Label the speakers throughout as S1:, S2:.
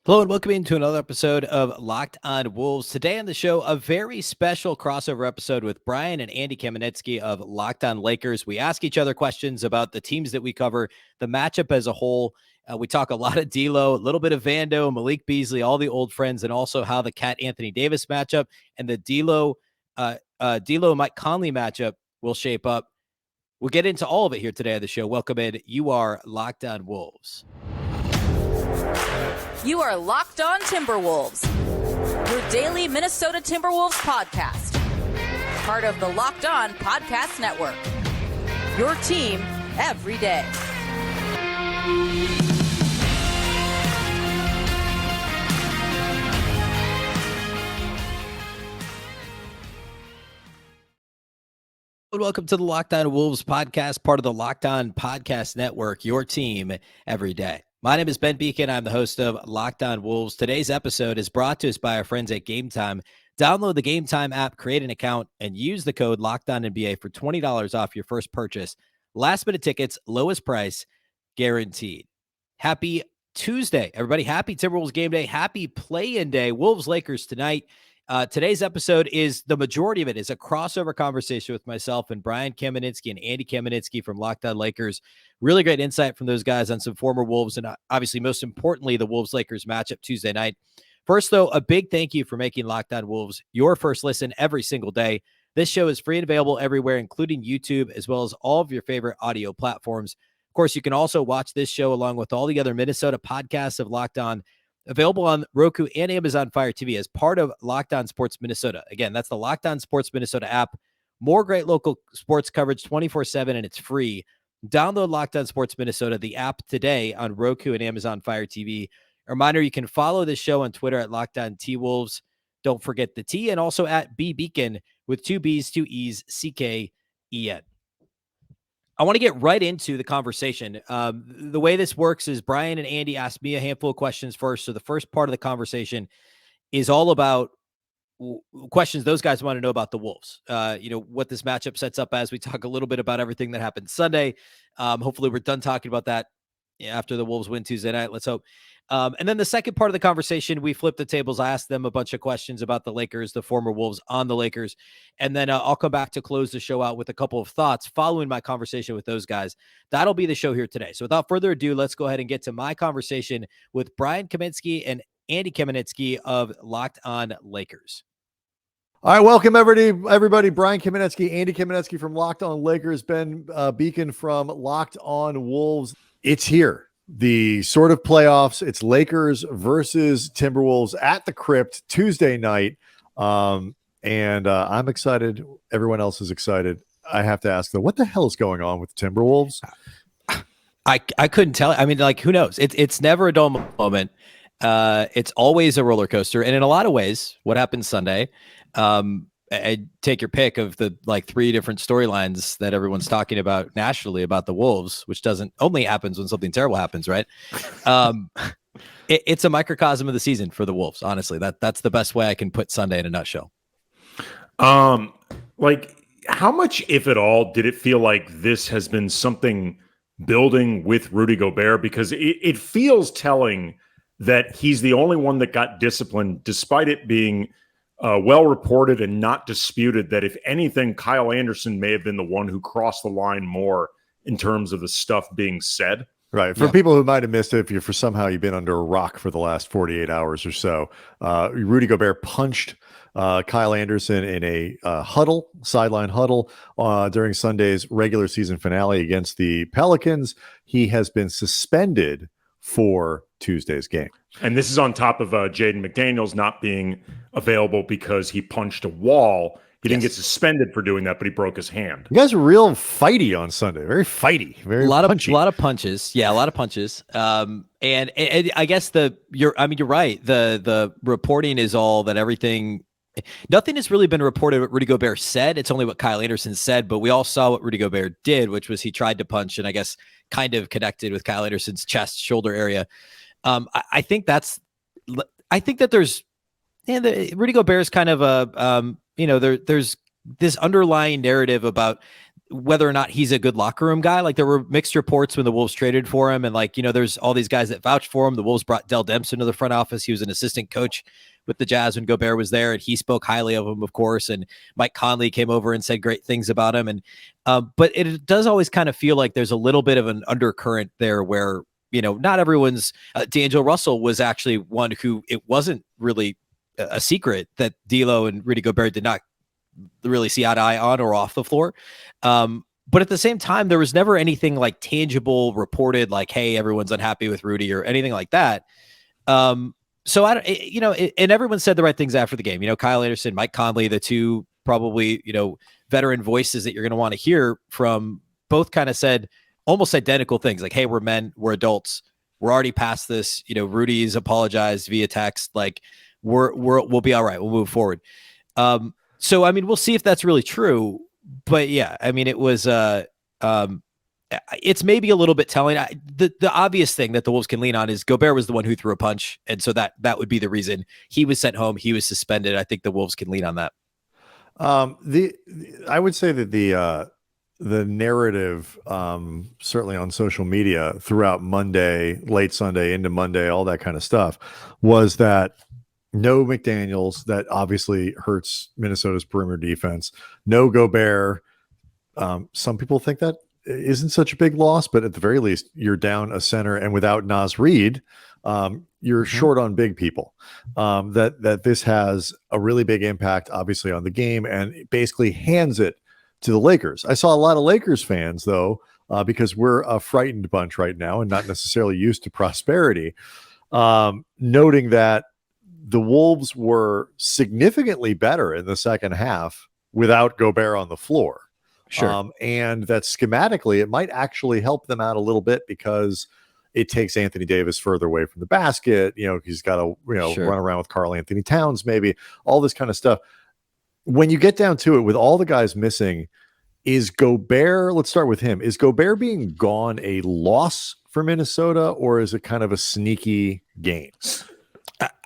S1: Hello and welcome into another episode of Locked On Wolves. Today on the show, a very special crossover episode with Brian and Andy Kamenetzky of Locked On Lakers. We ask each other questions about the teams that we cover, the matchup as a whole. We talk a lot of D'Lo, a little bit of Vando, Malik Beasley, all the old friends, and also how the Anthony Davis matchup and the D'Lo Mike Conley matchup will shape up. We'll get into all of it here today on the show. Welcome in. You are Locked On Wolves.
S2: You are Locked On Timberwolves, your daily Minnesota Timberwolves podcast. Part of the Locked On Podcast Network. Your team every day.
S1: Welcome to the Locked On Wolves podcast, part of the Locked On Podcast Network, your team every day. My name is Ben Beecken. I'm the host of Locked On Wolves. Today's episode is brought to us by our friends at Game Time. Download the Game Time app, create an account, and use the code LOCKEDONNBA for $20 off your first purchase. Last minute tickets, lowest price, guaranteed. Happy Tuesday, everybody. Happy Timberwolves game day. Happy play-in day. Wolves-Lakers tonight. Today's episode is, the majority of it is a crossover conversation with myself and Brian Kamenetzky and Andy Kamenetzky from Locked On Lakers. Really great insight from those guys on some former Wolves and obviously, most importantly, the Wolves-Lakers matchup Tuesday night. First, though, a big thank you for making Locked On Wolves your first listen every single day. This show is free and available everywhere, including YouTube, as well as all of your favorite audio platforms. Of course, you can also watch this show along with all the other Minnesota podcasts of Locked On, available on Roku and Amazon Fire TV as part of Locked On Sports Minnesota. Again, that's the Locked On Sports Minnesota app. More great local sports coverage 24/7, and it's free. Download Locked On Sports Minnesota, the app, today on Roku and Amazon Fire TV. A reminder, you can follow this show on Twitter at Locked On T-Wolves. Don't forget the T, and also at Beecken with 2 B's, 2 E's, C-K-E-N. I want to get right into the conversation. The way this works is Brian and Andy asked me a handful of questions first. So the first part of the conversation is all about questions those guys want to know about the Wolves. What this matchup sets up as. We talk a little bit about everything that happened Sunday. Hopefully we're done talking about that after the Wolves win Tuesday night. Let's hope. And then the second part of the conversation, we flipped the tables. I asked them a bunch of questions about the Lakers, the former Wolves on the Lakers. And then I'll come back to close the show out with a couple of thoughts following my conversation with those guys. That'll be the show here today. So without further ado, let's go ahead and get to my conversation with Brian Kamenetzky and Andy Kamenetzky of Locked On Lakers.
S3: All right, welcome everybody. Brian Kamenetzky, Andy Kamenetzky from Locked On Lakers, Ben Beecken from Locked On Wolves. It's here. The sort of playoffs. It's Lakers versus Timberwolves at the Crypt Tuesday night. I'm excited. Everyone else is excited. I have to ask though, what the hell is going on with the Timberwolves?
S1: I couldn't tell. I mean, like, who knows? It's never a dull moment. It's always a roller coaster. And in a lot of ways, what happened Sunday, I take your pick of the 3 different storylines that everyone's talking about nationally about the Wolves, which doesn't only happens when something terrible happens, right? It's a microcosm of the season for the Wolves. Honestly, that's the best way I can put Sunday in a nutshell.
S4: How much, if at all, did it feel like this has been something building with Rudy Gobert? Because it feels telling that he's the only one that got disciplined, despite it being well reported and not disputed that, if anything, Kyle Anderson may have been the one who crossed the line more in terms of the stuff being said.
S3: Right. For people who might have missed it, if you've been under a rock for the last 48 hours or so, Rudy Gobert punched Kyle Anderson in a sideline huddle during Sunday's regular season finale against the Pelicans. He has been suspended for Tuesday's game.
S4: And this is on top of Jaden McDaniels not being available because he punched a wall. He didn't get suspended for doing that, but he broke his hand.
S3: You guys were real fighty on Sunday. Very fighty. Very punchy.
S1: A lot of punches. Yeah, a lot of punches. And I guess you're right. The reporting is all that everything. Nothing has really been reported what Rudy Gobert said. It's only what Kyle Anderson said, but we all saw what Rudy Gobert did, which was he tried to punch and I guess kind of connected with Kyle Anderson's chest, shoulder area. I think that there's Rudy Gobert is kind of a, there's this underlying narrative about whether or not he's a good locker room guy. Like there were mixed reports when the Wolves traded for him. And like, there's all these guys that vouched for him. The Wolves brought Dell Demps into the front office. He was an assistant coach with the Jazz when Gobert was there. And he spoke highly of him, of course. And Mike Conley came over and said great things about him. And, but it does always kind of feel like there's a little bit of an undercurrent there where, not everyone's D'Angelo Russell was actually one who it wasn't really a secret that D'Lo and Rudy Gobert did not really see eye to eye on or off the floor. But at the same time, there was never anything like tangible reported, like, hey, everyone's unhappy with Rudy or anything like that. So I don't, and everyone said the right things after the game. Kyle Anderson, Mike Conley, the two probably, veteran voices that you're going to want to hear from, both kind of said almost identical things. Like, hey, we're men, we're adults. We're already past this. Rudy's apologized via text. Like we'll be all right. We'll move forward. So, I mean, we'll see if that's really true, but yeah, I mean, it was, it's maybe a little bit telling. The obvious thing that the Wolves can lean on is Gobert was the one who threw a punch. And so that would be the reason he was sent home. He was suspended. I think the Wolves can lean on that.
S3: I would say that the narrative, certainly on social media throughout Monday, late Sunday into Monday, all that kind of stuff, was that no McDaniels. That obviously hurts Minnesota's perimeter defense. No Gobert. Some people think that isn't such a big loss, but at the very least, you're down a center, and without Naz Reid, you're short on big people. That this has a really big impact, obviously, on the game, and it basically hands it to the Lakers. I saw a lot of Lakers fans, though, because we're a frightened bunch right now and not necessarily used to prosperity, noting that the Wolves were significantly better in the second half without Gobert on the floor.
S1: Sure.
S3: And that schematically, it might actually help them out a little bit because it takes Anthony Davis further away from the basket. He's got to,
S1: Sure.
S3: run around with Karl-Anthony Towns, maybe all this kind of stuff. When you get down to it, with all the guys missing, is Gobert, let's start with him. Is Gobert being gone a loss for Minnesota, or is it kind of a sneaky gain?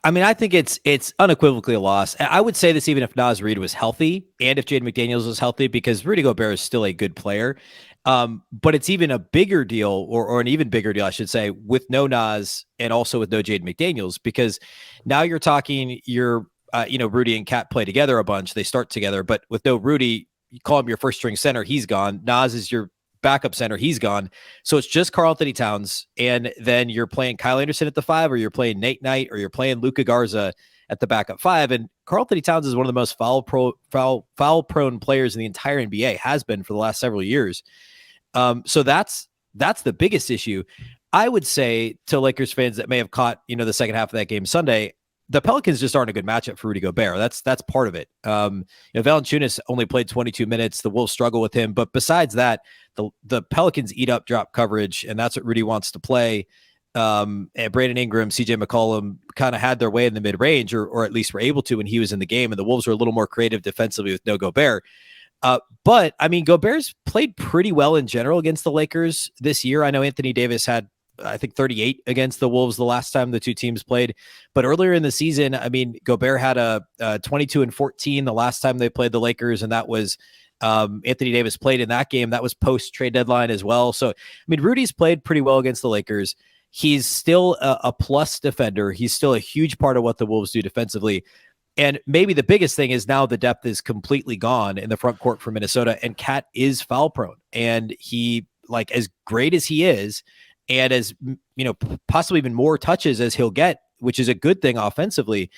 S1: I mean, I think it's unequivocally a loss. I would say this even if Naz Reid was healthy and if Jaden McDaniels was healthy, because Rudy Gobert is still a good player. But it's even a bigger deal, or an even bigger deal, I should say, with no Naz and also with no Jaden McDaniels, because now you're talking, Rudy and Kat play together a bunch. They start together, but with no Rudy, you call him your first string center. He's gone. Naz is your backup center. He's gone. So it's just Karl-Anthony Towns. And then you're playing Kyle Anderson at the 5, or you're playing Nate Knight, or you're playing Luka Garza at the backup 5. And Karl-Anthony Towns is one of the most foul prone players in the entire NBA, has been for the last several years. So that's the biggest issue. I would say to Lakers fans that may have caught, the second half of that game Sunday, the Pelicans just aren't a good matchup for Rudy Gobert. That's part of it. Valanciunas only played 22 minutes. The Wolves struggle with him, but besides that, the Pelicans eat up drop coverage, and that's what Rudy wants to play. And Brandon Ingram, CJ McCollum kind of had their way in the mid range, or at least were able to when he was in the game. And the Wolves were a little more creative defensively with no Gobert. But I mean, Gobert's played pretty well in general against the Lakers this year. I know Anthony Davis had, I think, 38 against the Wolves the last time the two teams played. But earlier in the season, I mean, Gobert had a 22-14 the last time they played the Lakers, and that was Anthony Davis played in that game. That was post trade deadline as well. So, I mean, Rudy's played pretty well against the Lakers. He's still a plus defender. He's still a huge part of what the Wolves do defensively. And maybe the biggest thing is now the depth is completely gone in the front court for Minnesota, and Kat is foul prone. And he, like, as great as he is, and as possibly even more touches as he'll get, which is a good thing offensively,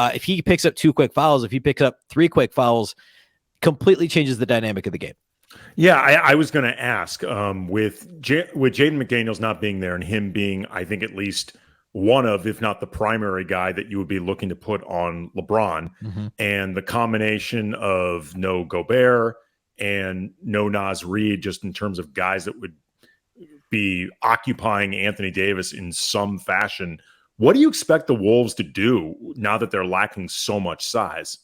S1: if he picks up 2 quick fouls, if he picks up 3 quick fouls, completely changes the dynamic of the game.
S4: Yeah, I was going to ask, with Jaden McDaniels not being there and him being, I think, at least one of, if not the primary guy that you would be looking to put on LeBron, and the combination of no Gobert and no Naz Reid, just in terms of guys that would be occupying Anthony Davis in some fashion. What do you expect the Wolves to do now that they're lacking so much size?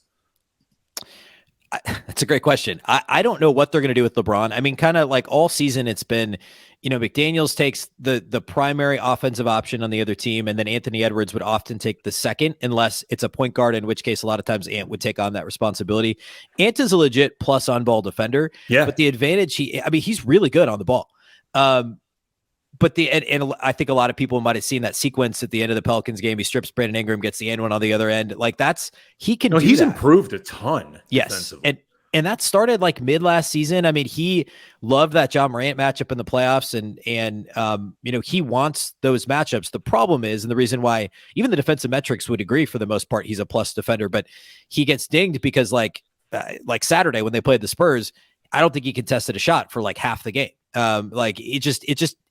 S1: That's a great question. I don't know what they're going to do with LeBron. I mean, kind of like all season, it's been, McDaniels takes the primary offensive option on the other team, and then Anthony Edwards would often take the second, unless it's a point guard, in which case a lot of times Ant would take on that responsibility. Ant is a legit plus on-ball defender, but the advantage, he's really good on the ball. But and I think a lot of people might have seen that sequence at the end of the Pelicans game. He strips Brandon Ingram, gets the end one on the other end. Like he can.
S4: He's improved a ton.
S1: Yes, and that started like mid last season. I mean, he loved that John Morant matchup in the playoffs, and he wants those matchups. The problem is, and the reason why even the defensive metrics would agree for the most part, he's a plus defender, but he gets dinged because like Saturday when they played the Spurs, I don't think he contested a shot for like half the game.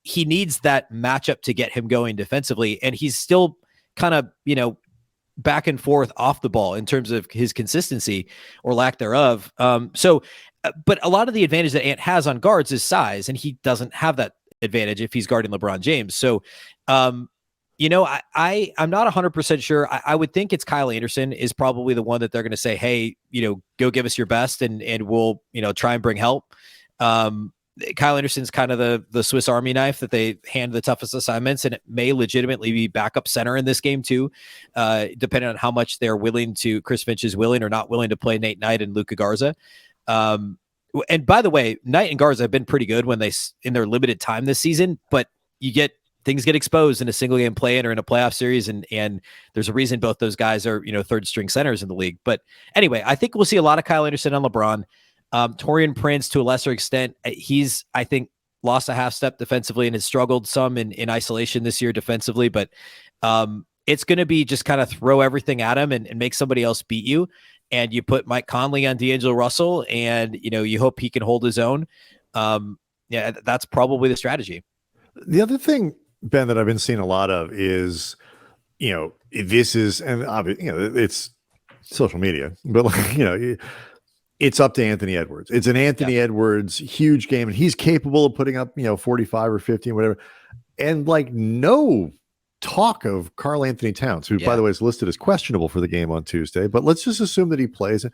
S1: He needs that matchup to get him going defensively, and he's still kind of back and forth off the ball in terms of his consistency or lack thereof. But a lot of the advantage that Ant has on guards is size, and he doesn't have that advantage if he's guarding LeBron James. So I'm not 100% sure. I would think it's Kyle Anderson is probably the one that they're going to say, hey, go give us your best, and we'll try and bring help. Kyle Anderson's kind of the Swiss Army knife that they hand the toughest assignments, and it may legitimately be backup center in this game too, depending on how much they're willing to, Chris Finch is willing or not willing to play Nate Knight and Luka Garza. And by the way, Knight and Garza have been pretty good when in their limited time this season, but things get exposed in a single game play-in or in a playoff series, and there's a reason both those guys are third string centers in the league. But anyway, I think we'll see a lot of Kyle Anderson on LeBron. Taurean Prince, to a lesser extent, he's, I think, lost a half step defensively and has struggled some in isolation this year defensively, but it's going to be just kind of throw everything at him and make somebody else beat you. And you put Mike Conley on D'Angelo Russell, and you hope he can hold his own. That's probably the strategy.
S3: The other thing, Ben, that I've been seeing a lot of is, this is, and obviously, it's social media, but it's up to Anthony Edwards. It's an Anthony Edwards huge game, and he's capable of putting up, 45 or 50 or whatever. And no talk of Karl-Anthony Towns, who, by the way, is listed as questionable for the game on Tuesday, but let's just assume that he plays.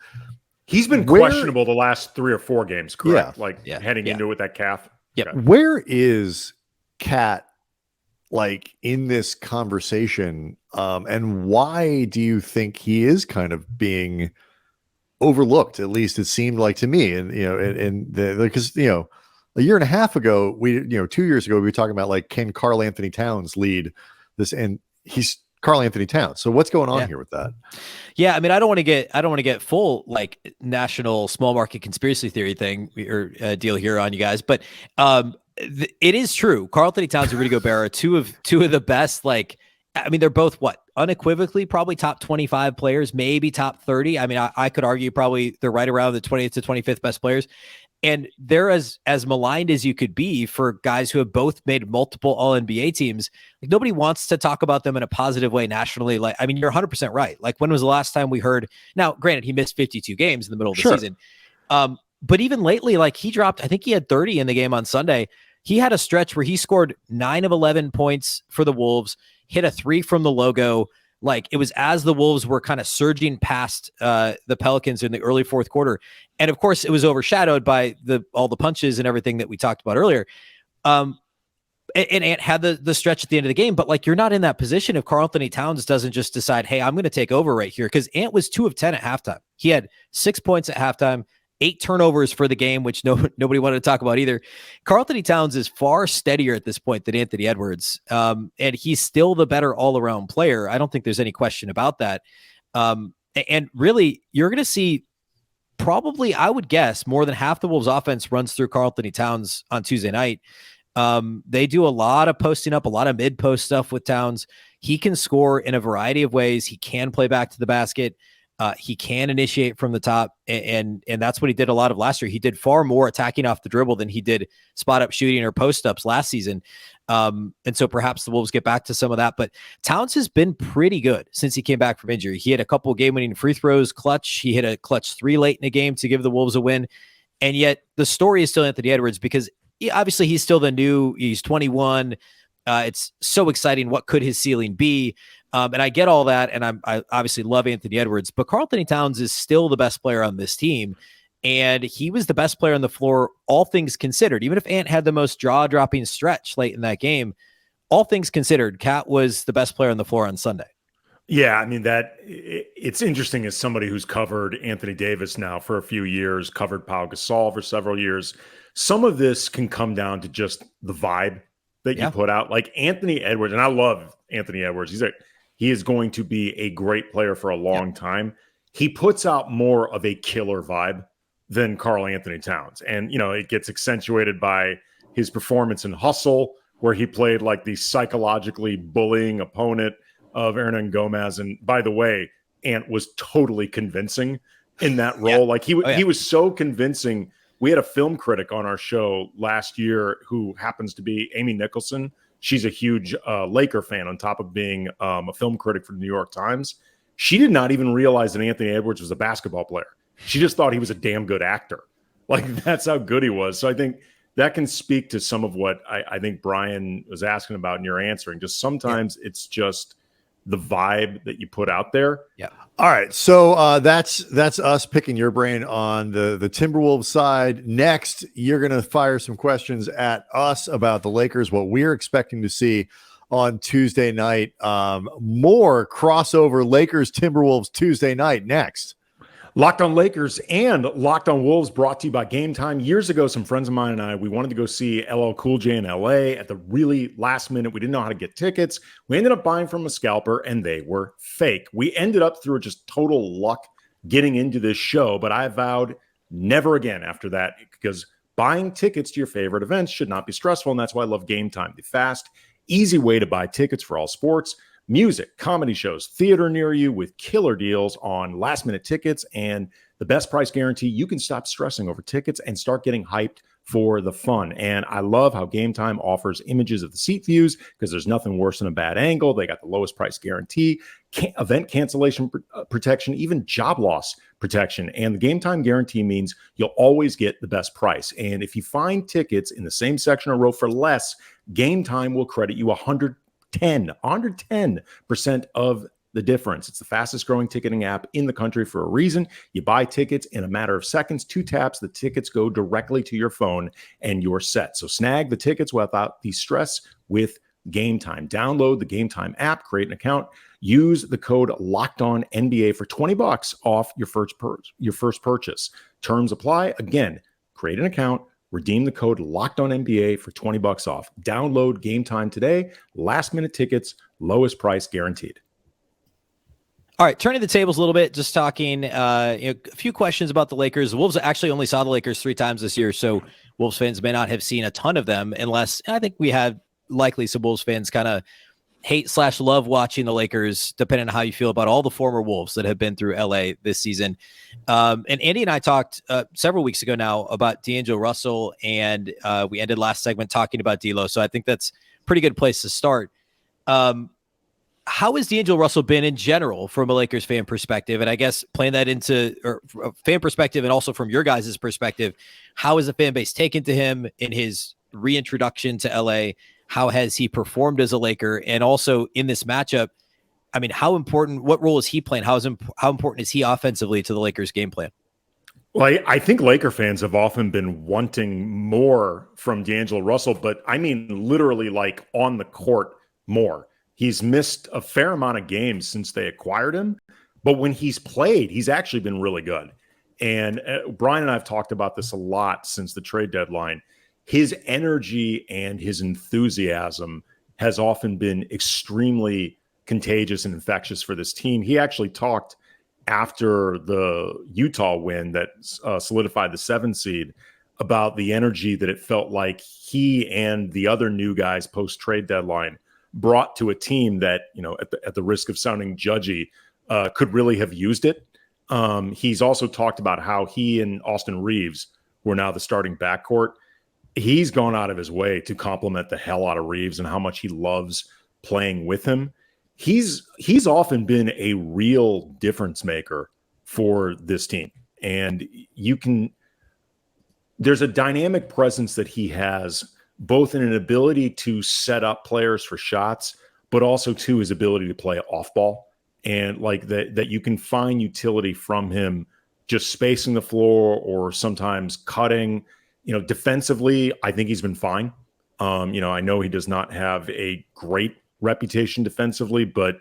S4: He's been questionable the last 3 or 4 games, correct? Heading into it with that calf.
S1: Yep.
S4: Okay.
S3: Where is Cat in this conversation? And why do you think he is kind of being overlooked? At least it seemed like to me, and because a year and a half ago, 2 years ago, we were talking about can Karl-Anthony Towns lead this, and he's Karl-Anthony Towns. So what's going on here with that?
S1: Yeah, I mean, I don't want to get full national small market conspiracy theory thing or deal here on you guys, but it is true. Karl-Anthony Towns and Rudy Gobert are two of the best. They're both unequivocally probably top 25 players, maybe top 30. I mean, I could argue probably they're right around the 20th to 25th best players. And they're as maligned as you could be for guys who have both made multiple All-NBA teams. Nobody wants to talk about them in a positive way nationally. You're 100% right. When was the last time we heard? Now, granted, he missed 52 games in the middle of the season. But even lately, he dropped, I think he had 30 in the game on Sunday. He had a stretch where he scored 9 of 11 points for the Wolves, hit a 3 from the logo. It was as the Wolves were kind of surging past the Pelicans in the early fourth quarter. And of course, it was overshadowed by all the punches and everything that we talked about earlier. And Ant had the stretch at the end of the game, but you're not in that position if Karl-Anthony Towns doesn't just decide, hey, I'm going to take over right here. Because Ant was 2 of 10 at halftime. He had 6 points at halftime, 8 turnovers for the game, which nobody wanted to talk about either. Karl-Anthony Towns is far steadier at this point than Anthony Edwards. And he's still the better all-around player. I don't think there's any question about that. And really, you're going to see probably, I would guess, more than half the Wolves offense runs through Karl-Anthony Towns on Tuesday night. They do a lot of posting up, a lot of mid-post stuff with Towns. He can score in a variety of ways. He can play back to the basket. He can initiate from the top, and that's what he did a lot of last year. He did far more attacking off the dribble than he did spot up shooting or post ups last season. And so perhaps the Wolves get back to some of that, but Towns has been pretty good since he came back from injury. He had a couple of game winning free throws, clutch. He hit a clutch 3 late in the game to give the Wolves a win. And yet the story is still Anthony Edwards, because obviously he's still he's 21. It's so exciting. What could his ceiling be? And I get all that, and I obviously love Anthony Edwards, but Karl-Anthony Towns is still the best player on this team, and he was the best player on the floor, all things considered. Even if Ant had the most jaw-dropping stretch late in that game, all things considered, Cat was the best player on the floor on Sunday.
S4: Yeah, I mean, it's interesting as somebody who's covered Anthony Davis now for a few years, covered Pau Gasol for several years. Some of this can come down to just the vibe that you put out. Like Anthony Edwards, and I love Anthony Edwards. He is going to be a great player for a long time. He puts out more of a killer vibe than Karl-Anthony Towns. And, it gets accentuated by his performance in Hustle, where he played like the psychologically bullying opponent of Hernan Gomez. And by the way, Ant was totally convincing in that role. Like he was so convincing. We had a film critic on our show last year who happens to be Amy Nicholson. She's a huge Laker fan on top of being a film critic for the New York Times. She did not even realize that Anthony Edwards was a basketball player. She just thought he was a damn good actor. Like that's how good he was. So I think that can speak to some of what I think Brian was asking about and you're answering. Just sometimes it's just the vibe that you put out there.
S1: Yeah.
S3: All right. So that's us picking your brain on the Timberwolves side. Next, you're going to fire some questions at us about the Lakers, what we're expecting to see on Tuesday night. More crossover Lakers Timberwolves Tuesday night next.
S4: Locked on Lakers and Locked on Wolves brought to you by Game Time. Years ago, some friends of mine and I, we wanted to go see LL Cool J in LA at the really last minute. We didn't know how to get tickets. We ended up buying from a scalper and they were fake. We ended up through just total luck getting into this show, but I vowed never again after that because buying tickets to your favorite events should not be stressful. And that's why I love Game Time, the fast, easy way to buy tickets for all sports, music, comedy shows, theater near you with killer deals on last-minute tickets and the best price guarantee. You can stop stressing over tickets and start getting hyped for the fun. And I love how Game Time offers images of the seat views because there's nothing worse than a bad angle. They got the lowest price guarantee, event cancellation protection, even job loss protection. And the Game Time guarantee means you'll always get the best price. And if you find tickets in the same section or row for less, Game Time will credit you 110% of the difference. It's the fastest growing ticketing app in the country for a reason. You buy tickets in a matter of seconds, 2 taps, the tickets go directly to your phone and you're set. So snag the tickets without the stress with Game Time. Download the Game Time app, create an account, use the code LOCKEDONNBA for $20 off your first purchase. Terms apply. Again, create an account, redeem the code LOCKEDONNBA for $20 off. Download Game Time today. Last minute tickets, lowest price guaranteed.
S1: All right, turning the tables a little bit, just talking a few questions about the Lakers. The Wolves actually only saw the Lakers 3 times this year, so Wolves fans may not have seen a ton of them unless I think we had likely some Wolves fans kind of hate/love watching the Lakers, depending on how you feel about all the former Wolves that have been through LA this season. And Andy and I talked several weeks ago now about D'Angelo Russell, and we ended last segment talking about D'Lo, so I think that's a pretty good place to start. How has D'Angelo Russell been in general from a Lakers fan perspective? And I guess playing that into a fan perspective and also from your guys' perspective, how has the fan base taken to him in his reintroduction to LA? How has he performed as a Laker? And also in this matchup, I mean, what role is he playing? How important is he offensively to the Lakers game plan?
S4: Well, I think Laker fans have often been wanting more from D'Angelo Russell, but I mean, literally like on the court more. He's missed a fair amount of games since they acquired him, but when he's played, he's actually been really good. And Brian and I have talked about this a lot since the trade deadline. His energy and his enthusiasm has often been extremely contagious and infectious for this team. He actually talked after the Utah win that solidified the 7 seed about the energy that it felt like he and the other new guys post-trade deadline brought to a team that, at the risk of sounding judgy, could really have used it. He's also talked about how he and Austin Reeves were now the starting backcourt. He's gone out of his way to compliment the hell out of Reeves and how much he loves playing with him. He's often been a real difference maker for this team. And there's a dynamic presence that he has, both in an ability to set up players for shots, but also too his ability to play off ball, and like that you can find utility from him just spacing the floor or sometimes cutting. Defensively, I think he's been fine. I know he does not have a great reputation defensively, but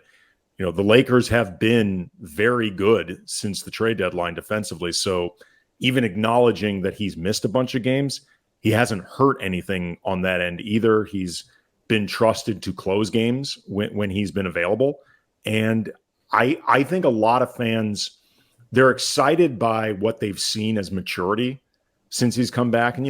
S4: the Lakers have been very good since the trade deadline defensively. So even acknowledging that he's missed a bunch of games, he hasn't hurt anything on that end either. He's been trusted to close games when he's been available. And I think a lot of fans, they're excited by what they've seen as maturity since he's come back. And,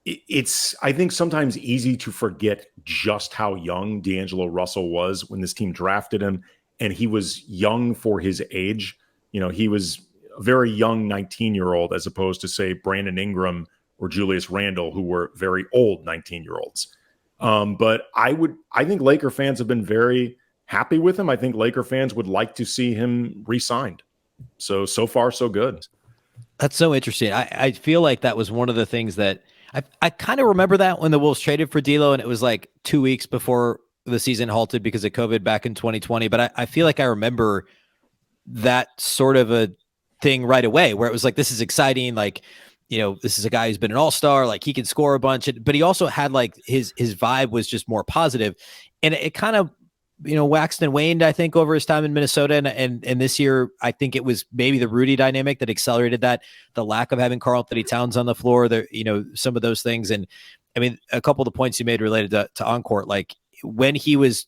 S4: it's, I think, sometimes easy to forget just how young D'Angelo Russell was when this team drafted him. And he was young for his age. He was a very young 19-year-old as opposed to, say, Brandon Ingram or Julius Randle, who were very old 19-year-olds. But I think Laker fans have been very happy with him. I think Laker fans would like to see him re-signed. So far, so good.
S1: That's so interesting. I feel like that was one of the things that I kind of remember that when the Wolves traded for D'Lo, and it was like 2 weeks before the season halted because of COVID back in 2020. But I feel like I remember that sort of a thing right away where it was like, this is exciting. Like, this is a guy who's been an all-star, like he can score a bunch, but he also had like his vibe was just more positive. And it kind of, waxed and waned, I think, over his time in Minnesota. And this year, I think it was maybe the Rudy dynamic that accelerated that, the lack of having Karl-Anthony Towns on the floor, some of those things. And I mean, a couple of the points you made related to on-court, like he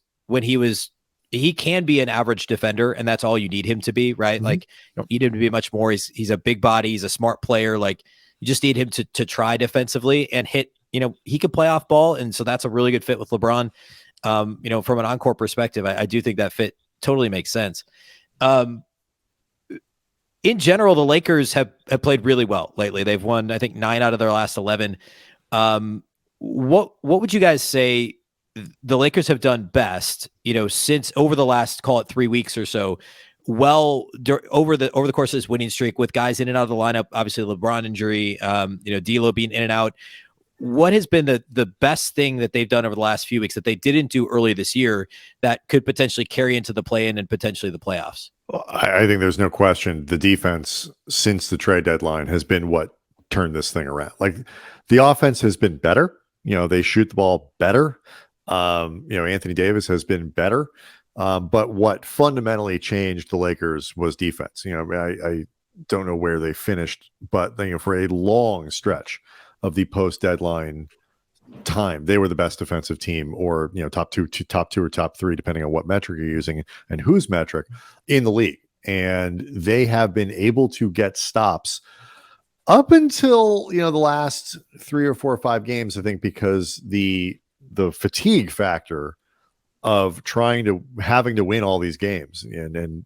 S1: can be an average defender, and that's all you need him to be, right? Mm-hmm. Like, you don't need him to be much more. He's a big body. He's a smart player. Like, you just need him to try defensively and hit, he could play off ball. And so that's a really good fit with LeBron. From an on-court perspective, I do think that fit totally makes sense. In general, the Lakers have played really well lately. They've won, I think, 9 out of their last 11. What would you guys say the Lakers have done best, since over the last, call it 3 weeks or so, over the course of this winning streak with guys in and out of the lineup, obviously LeBron injury, D'Lo being in and out. What has been the best thing that they've done over the last few weeks that they didn't do early this year that could potentially carry into the play-in and potentially the playoffs?
S3: Well, I think there's no question the defense since the trade deadline has been what turned this thing around. Like, the offense has been better. They shoot the ball better. Anthony Davis has been better. But what fundamentally changed the Lakers was defense. I don't know where they finished, but for a long stretch of the post-deadline time, they were the best defensive team, or top two or top three, depending on what metric you're using and whose metric, in the league. And they have been able to get stops up until the last 3 or 4 or 5 games, I think, because the fatigue factor of having to win all these games and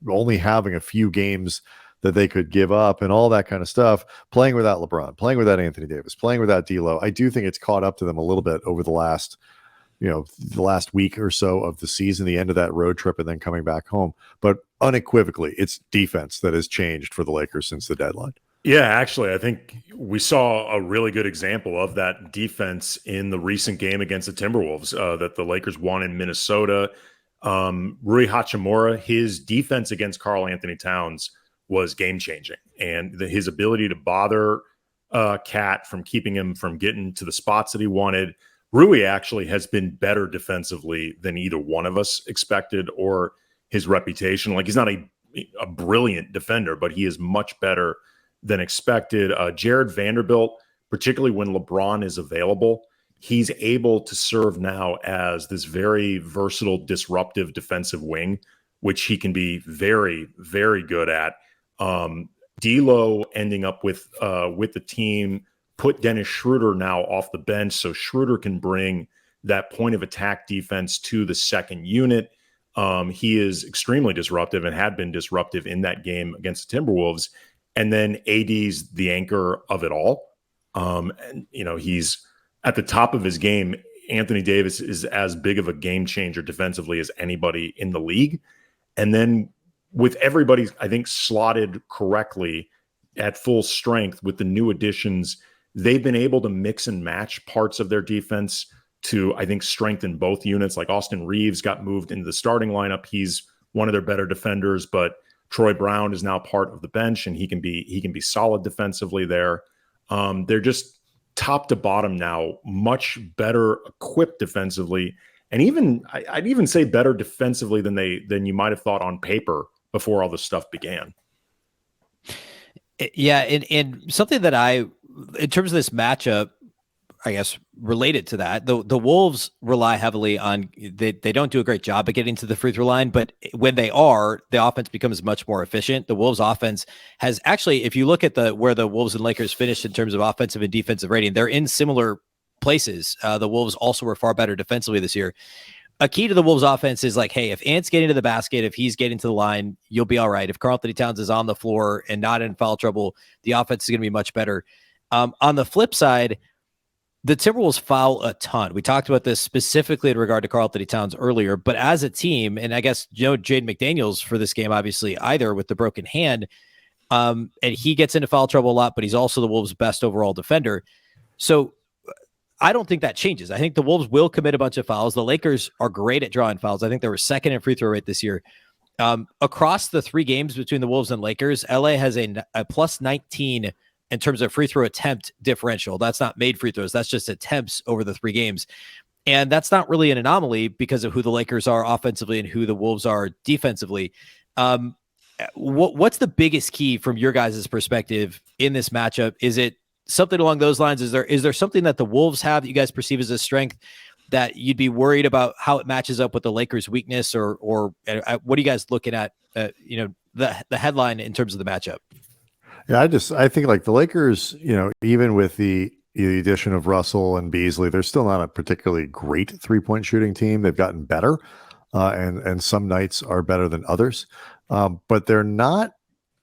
S3: only having a few games that they could give up and all that kind of stuff, playing without LeBron, playing without Anthony Davis, playing without D'Lo. I do think it's caught up to them a little bit over the last week or so of the season, the end of that road trip, and then coming back home. But unequivocally, it's defense that has changed for the Lakers since the deadline.
S4: Yeah, actually, I think we saw a really good example of that defense in the recent game against the Timberwolves that the Lakers won in Minnesota. Rui Hachimura, his defense against Karl-Anthony Towns was game-changing. And his ability to bother Cat from keeping him from getting to the spots that he wanted. Rui actually has been better defensively than either one of us expected or his reputation. Like, he's not a brilliant defender, but he is much better than expected. Jared Vanderbilt, particularly when LeBron is available, he's able to serve now as this very versatile, disruptive defensive wing, which he can be very, very good at. D'Lo ending up with the team, put Dennis Schroeder now off the bench, so Schroeder can bring that point of attack defense to the second unit. He is extremely disruptive and had been disruptive in that game against the Timberwolves. And then AD's the anchor of it all. And he's at the top of his game. Anthony Davis is as big of a game changer defensively as anybody in the league. And then with everybody, I think, slotted correctly at full strength with the new additions, they've been able to mix and match parts of their defense to, I think, strengthen both units. Like Austin Reeves got moved into the starting lineup. He's one of their better defenders, but Troy Brown is now part of the bench, and he can be solid defensively there. They're just top to bottom now, much better equipped defensively, and I'd even say better defensively than you might have thought on paper before all this stuff began.
S1: Yeah, and something that in terms of this matchup, I guess related to that, the Wolves rely heavily on they don't do a great job at getting to the free throw line, but when they are, the offense becomes much more efficient. The Wolves offense has actually, if you look at where the Wolves and Lakers finished in terms of offensive and defensive rating, they're in similar places. The Wolves also were far better defensively this year. A key to the Wolves offense is like, hey, if Ant's getting to the basket, if he's getting to the line, you'll be all right. If Karl-Anthony Towns is on the floor and not in foul trouble, the offense is going to be much better. On the flip side, the Timberwolves foul a ton. We talked about this specifically in regard to Karl-Anthony Towns earlier, but as a team, and I guess Jaden McDaniels for this game, obviously either with the broken hand, and he gets into foul trouble a lot, but he's also the Wolves' best overall defender. So I don't think that changes. I think the Wolves will commit a bunch of fouls. The Lakers are great at drawing fouls. I think they were second in free throw rate this year. Across the 3 games between the Wolves and Lakers, LA has a plus 19 in terms of free throw attempt differential. That's not made free throws. That's just attempts over the 3 games. And that's not really an anomaly because of who the Lakers are offensively and who the Wolves are defensively. What's the biggest key from your guys' perspective in this matchup? Is it something along those lines? Is there something that the Wolves have that you guys perceive as a strength that you'd be worried about how it matches up with the Lakers' weakness, or what are you guys looking at, the headline in terms of the matchup?
S3: Yeah, I think like the Lakers, even with the addition of Russell and Beasley, they're still not a particularly great 3-point shooting team. They've gotten better, and some nights are better than others, but they're not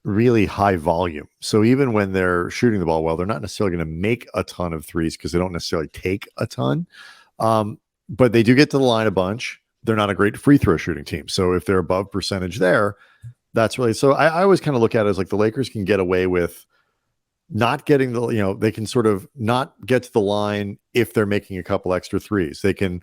S3: really high volume. So even when they're shooting the ball well, they're not necessarily going to make a ton of threes because they don't necessarily take a ton. But they do get to the line a bunch. They're not a great free throw shooting team. So if they're above percentage there, that's really, so I always kind of look at it as like the Lakers can get away with not getting they can sort of not get to the line if they're making a couple extra threes. They can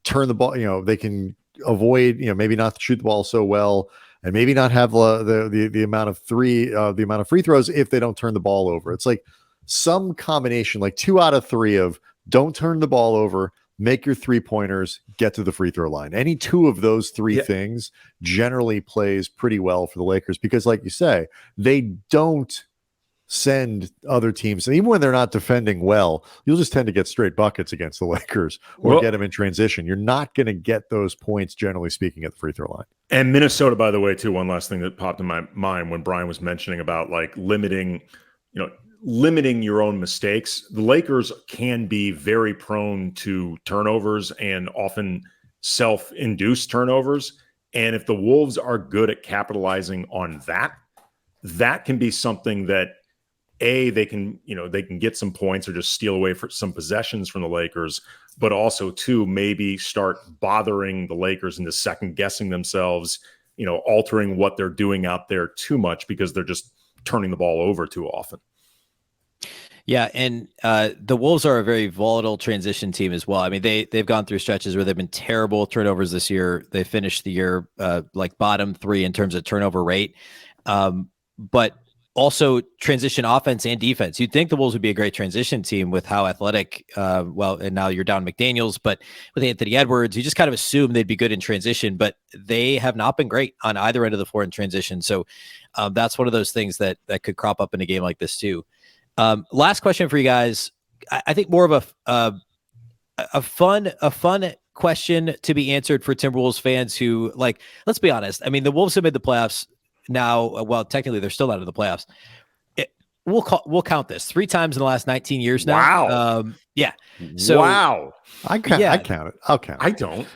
S3: turn the ball, they can avoid, maybe not shoot the ball so well, and maybe not have the amount of free throws if they don't turn the ball over. It's like some combination, like 2 out of 3 of don't turn the ball over, make your 3-pointers, get to the free throw line. Any 2 of those 3 things generally plays pretty well for the Lakers because, like you say, they don't send other teams. And even when they're not defending well, you'll just tend to get straight buckets against the Lakers or get them in transition. You're not going to get those points, generally speaking, at the free throw line.
S4: And Minnesota, by the way, too, one last thing that popped in my mind when Brian was mentioning about like limiting your own mistakes. The Lakers can be very prone to turnovers and often self-induced turnovers. And if the Wolves are good at capitalizing on that, that can be something that they can get some points or just steal away for some possessions from the Lakers, but also too, maybe start bothering the Lakers into second guessing themselves, altering what they're doing out there too much because they're just turning the ball over too often.
S1: Yeah, and the Wolves are a very volatile transition team as well. I mean, they've gone through stretches where they've been terrible turnovers this year. They finished the year like bottom 3 in terms of turnover rate, but also transition offense and defense. You'd think the Wolves would be a great transition team with how athletic, and now you're down McDaniels, but with Anthony Edwards, you just kind of assume they'd be good in transition, but they have not been great on either end of the floor in transition. So that's one of those things that could crop up in a game like this too. Last question for you guys. I think more of a fun question to be answered for Timberwolves fans who, like, let's be honest. I mean, the Wolves have made the playoffs now. Well, technically they're still out of the playoffs. We'll count this 3 times in the last 19 years now.
S4: Wow.
S1: Yeah. So
S4: wow.
S3: I count it. I'll count it.
S4: I don't.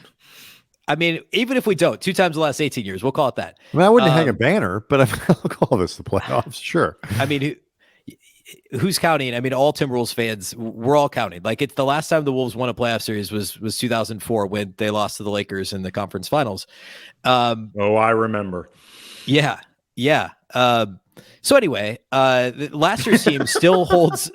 S1: I mean, even if we don't, 2 times in the last 18 years, we'll call it that.
S3: I mean, I wouldn't hang a banner, but I'll call this the playoffs. Sure.
S1: I mean, who's counting? I mean, all Timberwolves fans, we're all counting. Like, it's the last time the Wolves won a playoff series was 2004 when they lost to the Lakers in the conference finals.
S4: I remember.
S1: Yeah. So anyway, last year's team still holds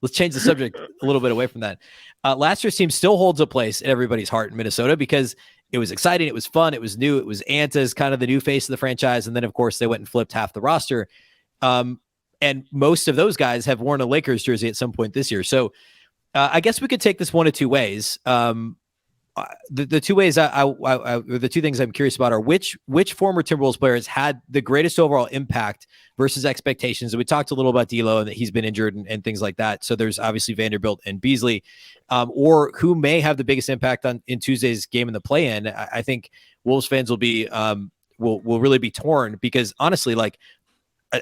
S1: let's change the subject a little bit away from that. Last year's team still holds a place in everybody's heart in Minnesota because it was exciting, it was fun, it was new, it was Anta's kind of the new face of the franchise, and then of course they went and flipped half the roster. And most of those guys have worn a Lakers jersey at some point this year. So I guess we could take this one of two ways. The two ways the two things I'm curious about are which former Timberwolves players had the greatest overall impact versus expectations. And we talked a little about D'Lo and that he's been injured and things like that. So there's obviously Vanderbilt and Beasley, or who may have the biggest impact in Tuesday's game in the play-in. I think Wolves fans will be will really be torn because honestly, like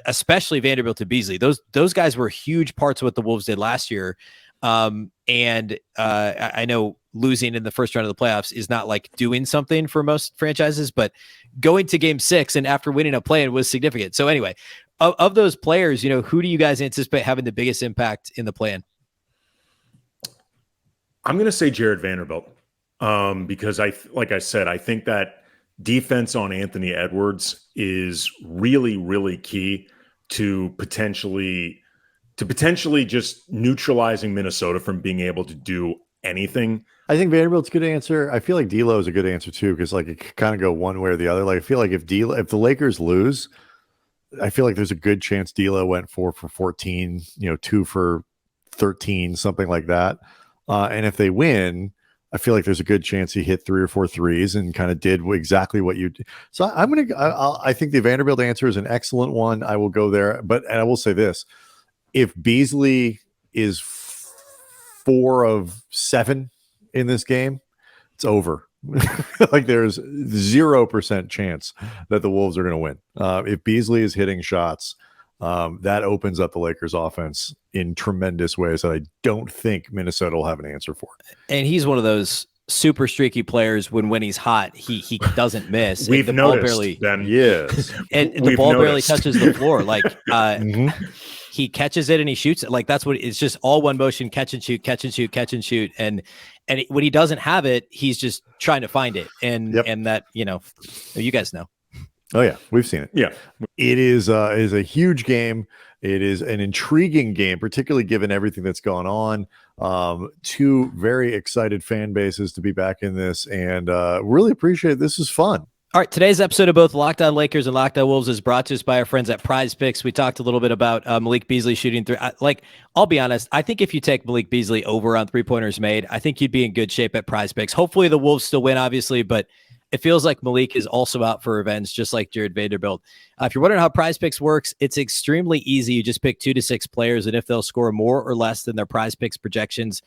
S1: especially Vanderbilt and Beasley, those guys were huge parts of what the Wolves did last year. And I know losing in the first round of the playoffs is not like doing something for most franchises, but going to game 6 and after winning a play-in was significant. So anyway, of those players, who do you guys anticipate having the biggest impact in the play-in?
S4: I'm going to say Jared Vanderbilt because like I said, I think that defense on Anthony Edwards is really, really key to potentially just neutralizing Minnesota from being able to do anything.
S3: I think Vanderbilt's a good answer. I feel like D'Lo is a good answer too, because like it could kind of go one way or the other. Like I feel like if the Lakers lose, I feel like there's a good chance D'Lo went 4 for 14, 2 for 13, something like that. And if they win, I feel like there's a good chance he hit 3 or 4 threes and kind of did exactly what you did. So I think the Vanderbilt answer is an excellent one. I will go there, and I will say this: if Beasley is 4 of 7 in this game, it's over. Like there's 0% chance that the Wolves are going to win. If Beasley is hitting shots, that opens up the Lakers offense in tremendous ways that I don't think Minnesota will have an answer for.
S1: And he's one of those super streaky players when he's hot, he doesn't miss.
S4: We've noticed,
S3: yes.
S1: And the ball barely touches the floor. Like he catches it and he shoots it. Like that's what it's just all one motion, catch and shoot, catch and shoot, catch and shoot. And when he doesn't have it, he's just trying to find it. And and that, you guys know.
S3: Oh yeah, we've seen it.
S4: Yeah,
S3: it is a huge game. It is an intriguing game, particularly given everything that's gone on. 2 very excited fan bases to be back in this, and really appreciate it. This is fun.
S1: All right, today's episode of both Locked On Lakers and Locked On Wolves is brought to us by our friends at Prize Picks. We talked a little bit about Malik Beasley shooting through. I'll be honest, I think if you take Malik Beasley over on three-pointers made, I think you'd be in good shape at Prize Picks. Hopefully the Wolves still win, obviously, but it feels like Malik is also out for revenge, just like Jared Vanderbilt. If you're wondering how Prize Picks works, it's extremely easy. You just pick 2 to 6 players, and if they'll score more or less than their Prize Picks projections,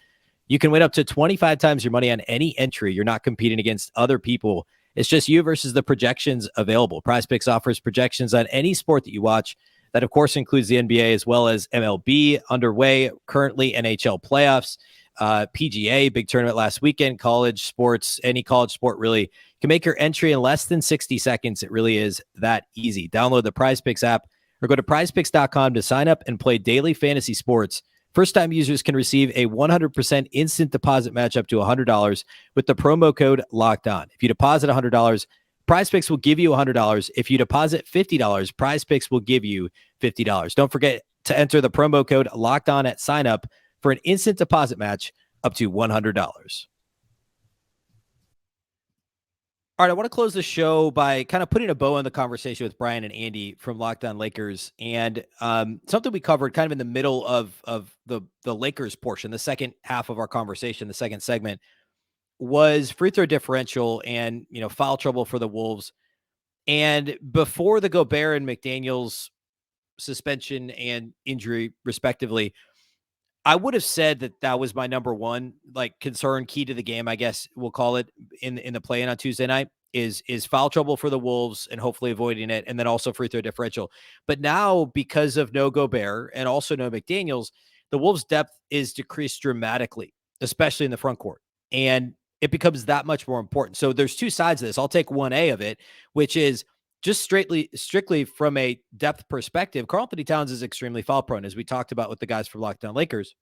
S1: you can win up to 25 times your money on any entry. You're not competing against other people. It's just you versus the projections available. Prize Picks offers projections on any sport that you watch. That, of course, includes the NBA as well as MLB underway, currently NHL playoffs, PGA, big tournament last weekend, college sports, any college sport really. You can make your entry in less than 60 seconds. It really is that easy. Download the Prize Picks app or go to prizepicks.com to sign up and play daily fantasy sports. First-time users can receive a 100% instant deposit match up to $100 with the promo code Locked On. If you deposit $100, Prize Picks will give you $100. If you deposit $50, Prize Picks will give you $50. Don't forget to enter the promo code Locked On at sign up for an instant deposit match up to $100. All right, I want to close the show by kind of putting a bow on the conversation with Brian and Andy from Locked On Lakers, and something we covered kind of in the middle of the Lakers portion, the second half of our conversation, the second segment, was free throw differential and foul trouble for the Wolves. And before the Gobert and McDaniels suspension and injury, respectively, I would have said that was my number one concern, key to the game, I guess we'll call it, in the play-in on Tuesday night is foul trouble for the Wolves and hopefully avoiding it, and then also free throw differential. But now, because of no Gobert and also no McDaniels, the Wolves' depth is decreased dramatically, especially in the front court, and it becomes that much more important. So there's 2 sides of this. I'll take 1A of it, which is just strictly from a depth perspective. Karl-Anthony Towns is extremely foul prone, as we talked about with the guys from Locked On Lakers.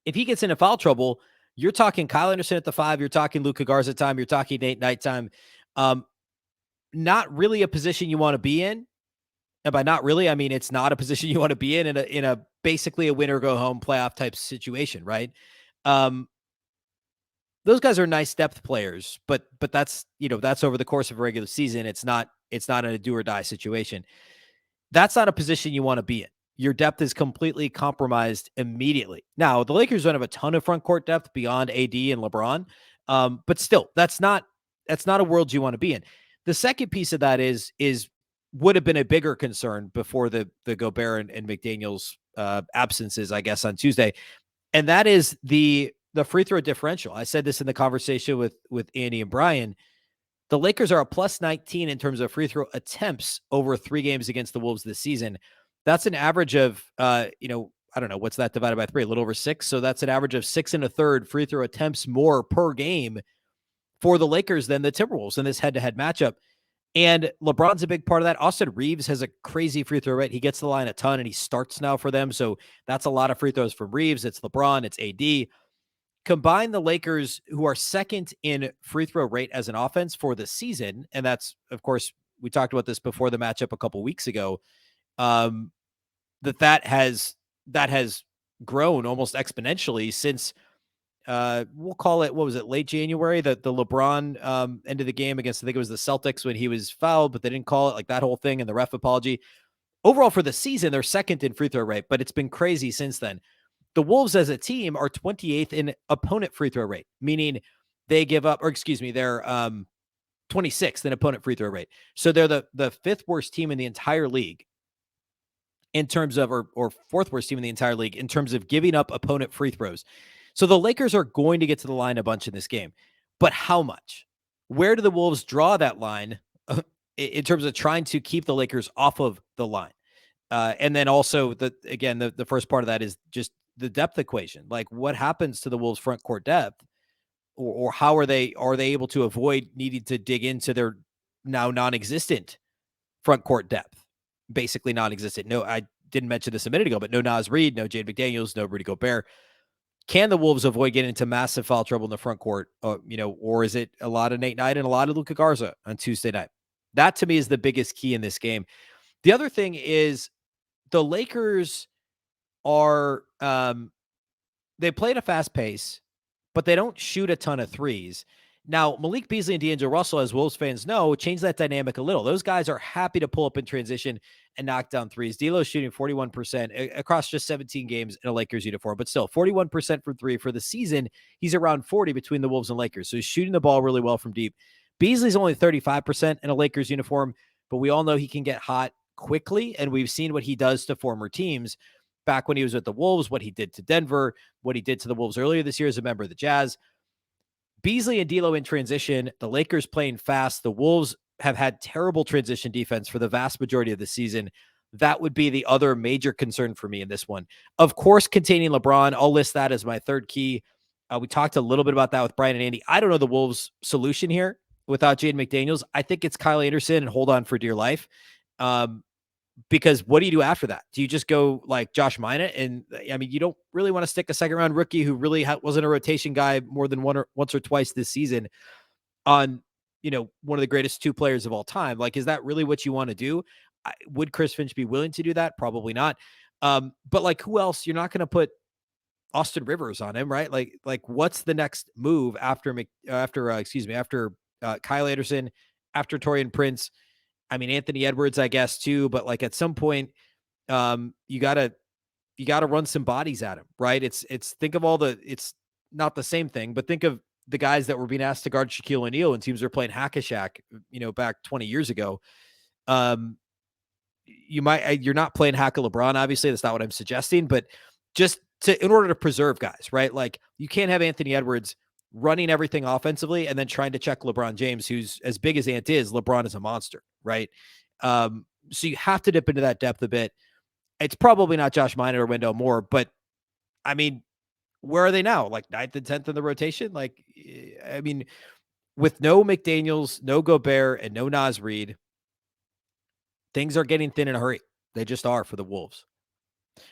S1: If he gets into foul trouble, you're talking Kyle Anderson at the 5, you're talking Luka Garza time, you're talking Nate Knight time. Not really a position you want to be in. And by not really, I mean it's not a position you want to be in a basically a win or go home playoff type situation, right? Um, those guys are nice depth players, but that's, that's over the course of a regular season. It's not a do or die situation. That's not a position you want to be in. Your depth is completely compromised immediately. Now, the Lakers don't have a ton of front court depth beyond AD and LeBron, but still, that's not a world you want to be in. The second piece of that is would have been a bigger concern before the Gobert and McDaniels absences, I guess, on Tuesday, and that is the free throw differential. I said this in the conversation with Andy and Brian. The Lakers are a plus 19 in terms of free throw attempts over 3 games against the Wolves this season. That's an average of, I don't know, what's that divided by 3? A little over 6. So that's an average of 6 1/3 free throw attempts more per game for the Lakers than the Timberwolves in this head-to-head matchup. And LeBron's a big part of that. Austin Reeves has a crazy free throw rate. He gets the line a ton, and he starts now for them. So that's a lot of free throws from Reeves. It's LeBron. It's AD. Combine the Lakers, who are second in free throw rate as an offense for the season, and that's, of course, we talked about this before the matchup a couple weeks ago, that has grown almost exponentially since, we'll call it, what was it, late January, the LeBron end of the game against, I think it was the Celtics when he was fouled, but they didn't call it, like that whole thing, and the ref apology. Overall for the season, they're second in free throw rate, but it's been crazy since then. The Wolves as a team are 28th in opponent free throw rate, meaning they give up, or excuse me, they're 26th in opponent free throw rate. So they're the fifth worst team in the entire league in terms of, or fourth worst team in the entire league in terms of giving up opponent free throws. So the Lakers are going to get to the line a bunch in this game, but how much? Where do the Wolves draw that line in terms of trying to keep the Lakers off of the line? And then also the first part of that is just the depth equation. Like, what happens to the Wolves front court depth, or how are they able to avoid needing to dig into their now non-existent front court depth? Basically non-existent. No, I didn't mention this a minute ago, but no Naz Reid, no Jaden McDaniels, no Rudy Gobert. Can the Wolves avoid getting into massive foul trouble in the front court? Or is it a lot of Nate Knight and a lot of Luka Garza on Tuesday night? That to me is the biggest key in this game. The other thing is the Lakers are, they play at a fast pace, but they don't shoot a ton of threes. Now, Malik Beasley and D'Angelo Russell, as Wolves fans know, change that dynamic a little. Those guys are happy to pull up in transition and knock down threes. D'Lo's shooting 41% across just 17 games in a Lakers uniform, but still 41% from three for the season. He's around 40 between the Wolves and Lakers. So he's shooting the ball really well from deep. Beasley's only 35% in a Lakers uniform, but we all know he can get hot quickly, and we've seen what he does to former teams. Back when he was with the Wolves, what he did to Denver, what he did to the Wolves earlier this year as a member of the Jazz. Beasley and D'Lo in transition, the Lakers playing fast. The Wolves have had terrible transition defense for the vast majority of the season. That would be the other major concern for me in this one. Of course, containing LeBron. I'll list that as my third key. We talked a little bit about that with Brian and Andy. I don't know the Wolves' solution here without Jaden McDaniels. I think it's Kyle Anderson and hold on for dear life. Because what do you do after that? Do you just go like Josh Minott? And I mean, you don't really want to stick a second round rookie who really wasn't a rotation guy more than once or twice this season on, one of the greatest 2 players of all time. Like, is that really what you want to do? Would Chris Finch be willing to do that? Probably not. But like, who else? You're not going to put Austin Rivers on him, right? Like what's the next move after Kyle Anderson, after Taurean Prince? I mean, Anthony Edwards, I guess, too, but like at some point, you gotta run some bodies at him, right? It's think of it's not the same thing, but think of the guys that were being asked to guard Shaquille O'Neal and teams were playing hack-a-shack, back 20 years ago. You're not playing hack a LeBron, obviously. That's not what I'm suggesting, but just in order to preserve guys, right? Like, you can't have Anthony Edwards running everything offensively and then trying to check LeBron James, who's as big as Ant is. LeBron is a monster, right? So you have to dip into that depth a bit. It's probably not Josh Minott or Wendell Moore, but I mean, where are they now? Like 9th and 10th in the rotation? Like, I mean, with no McDaniels, no Gobert, and no Naz Reid, things are getting thin in a hurry. They just are for the Wolves.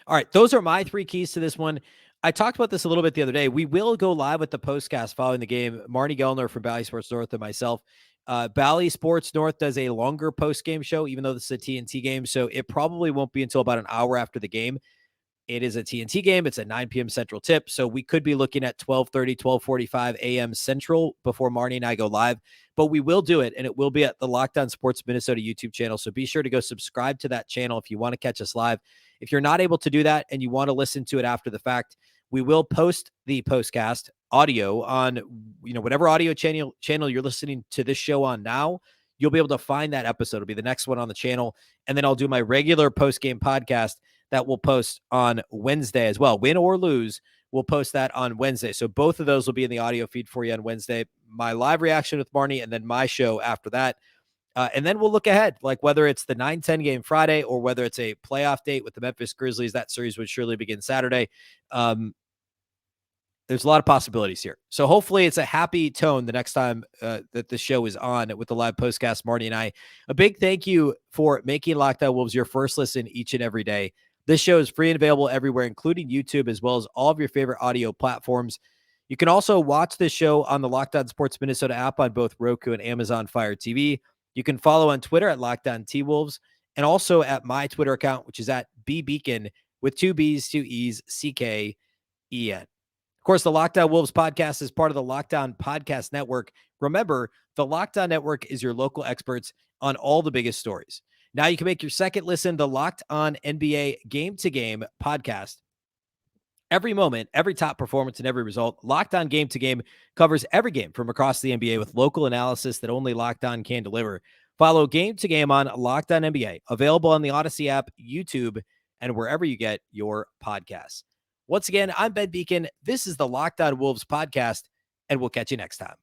S1: All right, those are my 3 keys to this one. I talked about this a little bit the other day. We will go live with the postcast following the game. Marnie Gellner from Bally Sports North and myself. Bally Sports North does a longer post-game show, even though this is a TNT game, so it probably won't be until about an hour after the game. It is a TNT game. It's a 9 p.m. Central tip. So we could be looking at 12:30, 12:45 a.m. Central before Marnie and I go live. But we will do it, and it will be at the Locked On Sports Minnesota YouTube channel. So be sure to go subscribe to that channel if you want to catch us live. If you're not able to do that and you want to listen to it after the fact, we will post the postcast audio on, whatever audio channel you're listening to this show on now. You'll be able to find that episode. It'll be the next one on the channel. And then I'll do my regular post-game podcast that we'll post on Wednesday as well. Win or lose, we'll post that on Wednesday. So both of those will be in the audio feed for you on Wednesday. My live reaction with Marnie and then my show after that. And then we'll look ahead, like whether it's the 9-10 game Friday or whether it's a playoff date with the Memphis Grizzlies. That series would surely begin Saturday. There's a lot of possibilities here. So hopefully it's a happy tone the next time that the show is on with the live postcast, Marty and I. A big thank you for making Locked On Wolves your first listen each and every day. This show is free and available everywhere, including YouTube, as well as all of your favorite audio platforms. You can also watch this show on the Locked On Sports Minnesota app on both Roku and Amazon Fire TV. You can follow on Twitter at Locked On T-Wolves and also at my Twitter account, which is at Beecken with 2 B's, 2 E's, CKEN. Of course, the Locked On Wolves podcast is part of the Locked On Podcast Network. Remember, the Locked On Network is your local experts on all the biggest stories. Now you can make your second listen to Locked On NBA Game to Game podcast. Every moment, every top performance, and every result, Locked On Game to Game covers every game from across the NBA with local analysis that only Locked On can deliver. Follow Game to Game on Locked On NBA, available on the Odyssey app, YouTube, and wherever you get your podcasts. Once again, I'm Ben Beecken. This is the Locked On Wolves podcast, and we'll catch you next time.